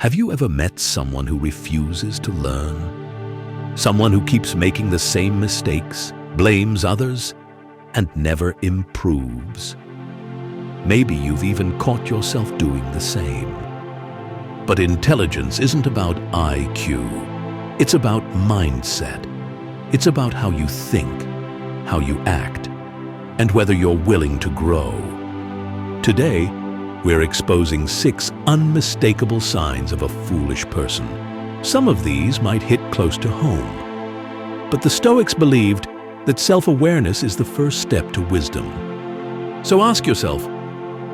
Have you ever met someone who refuses to learn? Someone who keeps making the same mistakes, blames others, and never improves? Maybe you've even caught yourself doing the same. But intelligence isn't about IQ. It's about mindset. It's about how you think, how you act, and whether you're willing to grow. Today, we're exposing 6 unmistakable signs of a foolish person. Some of these might hit close to home. But the Stoics believed that self-awareness is the first step to wisdom. So ask yourself,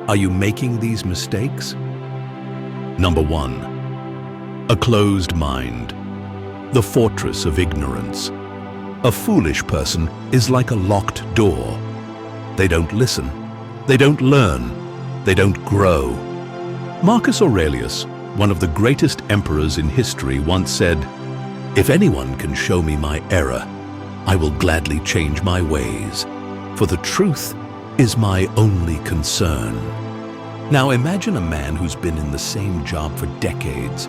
are you making these mistakes? Number 1. A closed mind. The fortress of ignorance. A foolish person is like a locked door. They don't listen. They don't learn. They don't grow. Marcus Aurelius, one of the greatest emperors in history, once said, "If anyone can show me my error, I will gladly change my ways, for the truth is my only concern." Now imagine a man who's been in the same job for decades.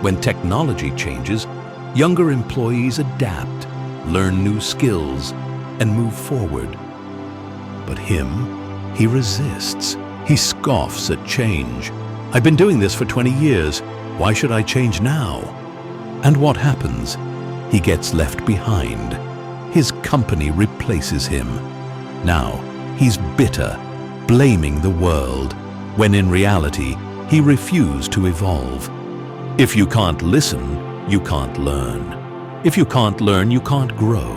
When technology changes, younger employees adapt, learn new skills, and move forward. But him, he resists. He scoffs at change. "I've been doing this for 20 years. Why should I change now?" And what happens? He gets left behind. His company replaces him. Now, he's bitter, blaming the world, when in reality, he refused to evolve. If you can't listen, you can't learn. If you can't learn, you can't grow.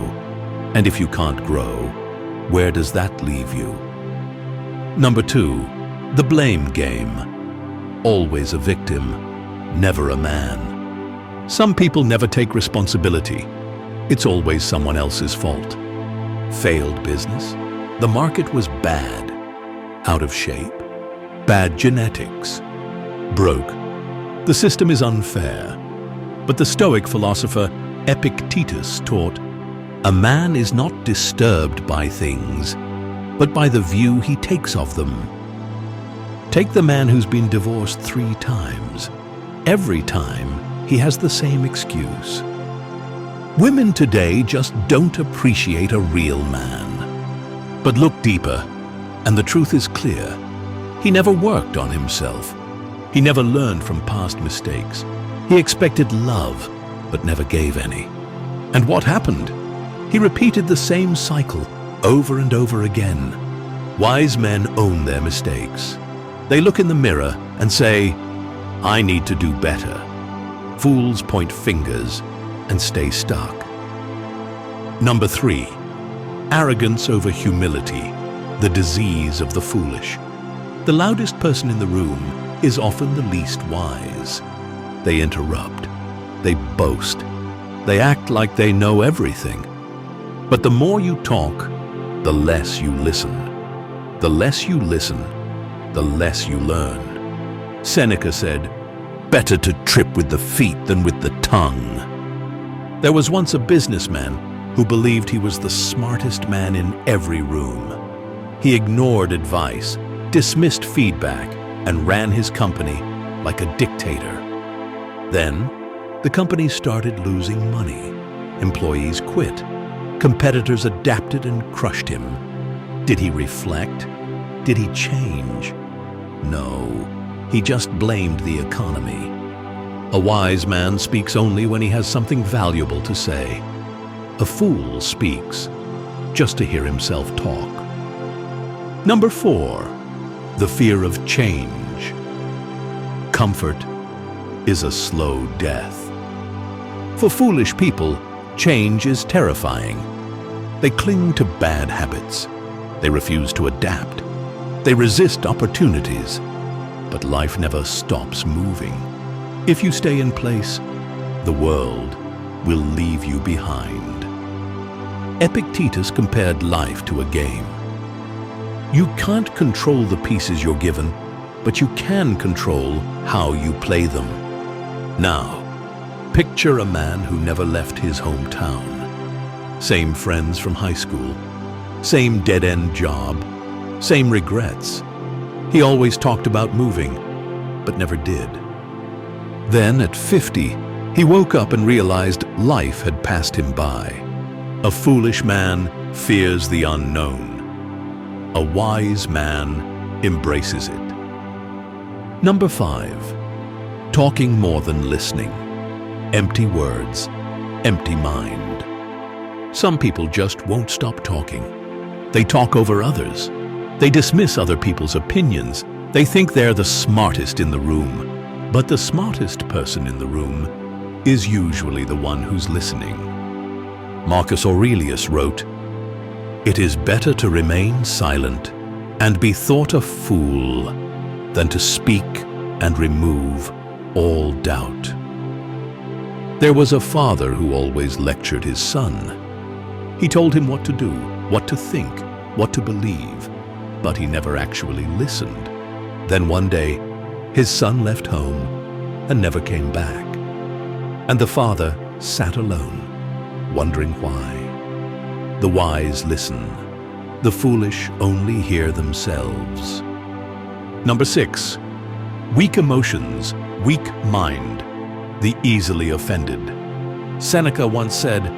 And if you can't grow, where does that leave you? Number 2, the blame game. Always a victim, never a man. Some people never take responsibility. It's always someone else's fault. Failed business. The market was bad. Out of shape. Bad genetics. Broke. The system is unfair. But the Stoic philosopher Epictetus taught, "A man is not disturbed by things, but by the view he takes of them." Take the man who's been divorced 3 times. Every time, he has the same excuse. Women today just don't appreciate a real man. But look deeper, and the truth is clear. He never worked on himself. He never learned from past mistakes. He expected love, but never gave any. And what happened? He repeated the same cycle over and over again. Wise men own their mistakes. They look in the mirror and say, "I need to do better." Fools point fingers and stay stuck. Number 3, arrogance over humility, the disease of the foolish. The loudest person in the room is often the least wise. They interrupt. They boast. They act like they know everything. But the more you talk, the less you listen. The less you listen, the less you learn. Seneca said, "Better to trip with the feet than with the tongue." There was once a businessman who believed he was the smartest man in every room. He ignored advice, dismissed feedback, and ran his company like a dictator. Then, the company started losing money. Employees quit. Competitors adapted and crushed him. Did he reflect? Did he change? No, he just blamed the economy. A wise man speaks only when he has something valuable to say. A fool speaks just to hear himself talk. Number 4, the fear of change. Comfort is a slow death. For foolish people, change is terrifying. They cling to bad habits. They refuse to adapt. They resist opportunities. But life never stops moving. If you stay in place, the world will leave you behind. Epictetus compared life to a game. You can't control the pieces you're given, but you can control how you play them. Now, picture a man who never left his hometown. Same friends from high school, same dead-end job, same regrets. He always talked about moving, but never did. Then, at 50, he woke up and realized life had passed him by. A foolish man fears the unknown. A wise man embraces it. Number 5. Talking more than listening. Empty words, empty mind. Some people just won't stop talking. They talk over others. They dismiss other people's opinions. They think they're the smartest in the room. But the smartest person in the room is usually the one who's listening. Marcus Aurelius wrote, "It is better to remain silent and be thought a fool than to speak and remove all doubt." There was a father who always lectured his son. He told him what to do, what to think, what to believe, but he never actually listened. Then one day, his son left home and never came back. And the father sat alone, wondering why. The wise listen. The foolish only hear themselves. Number 6. Weak emotions, weak mind, the easily offended. Seneca once said,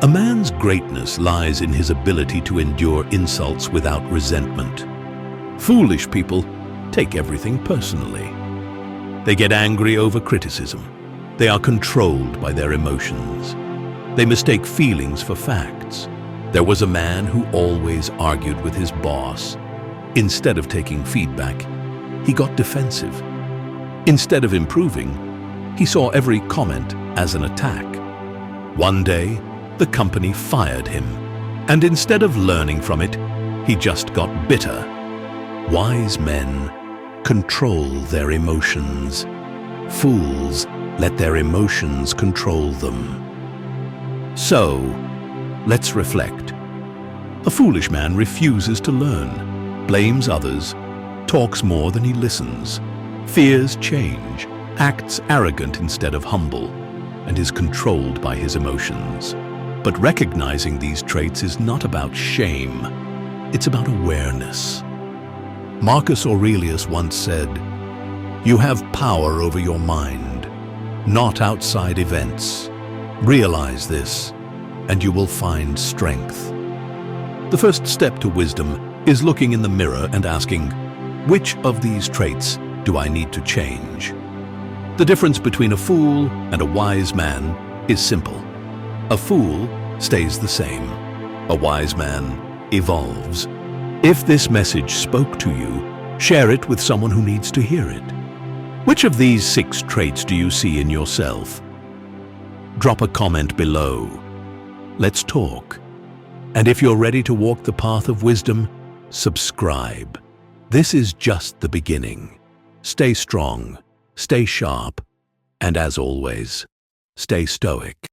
"A man's greatness lies in his ability to endure insults without resentment." Foolish people take everything personally. They get angry over criticism. They are controlled by their emotions. They mistake feelings for facts. There was a man who always argued with his boss. Instead of taking feedback, he got defensive. Instead of improving, he saw every comment as an attack. One day, the company fired him, and instead of learning from it, he just got bitter. Wise men control their emotions. Fools let their emotions control them. So, let's reflect. A foolish man refuses to learn, blames others, talks more than he listens, fears change, acts arrogant instead of humble, and is controlled by his emotions. But recognizing these traits is not about shame, it's about awareness. Marcus Aurelius once said, "You have power over your mind, not outside events. Realize this, and you will find strength." The first step to wisdom is looking in the mirror and asking, which of these traits do I need to change? The difference between a fool and a wise man is simple. A fool stays the same. A wise man evolves. If this message spoke to you, share it with someone who needs to hear it. Which of these 6 traits do you see in yourself? Drop a comment below. Let's talk. And if you're ready to walk the path of wisdom, subscribe. This is just the beginning. Stay strong, stay sharp, and as always, stay stoic.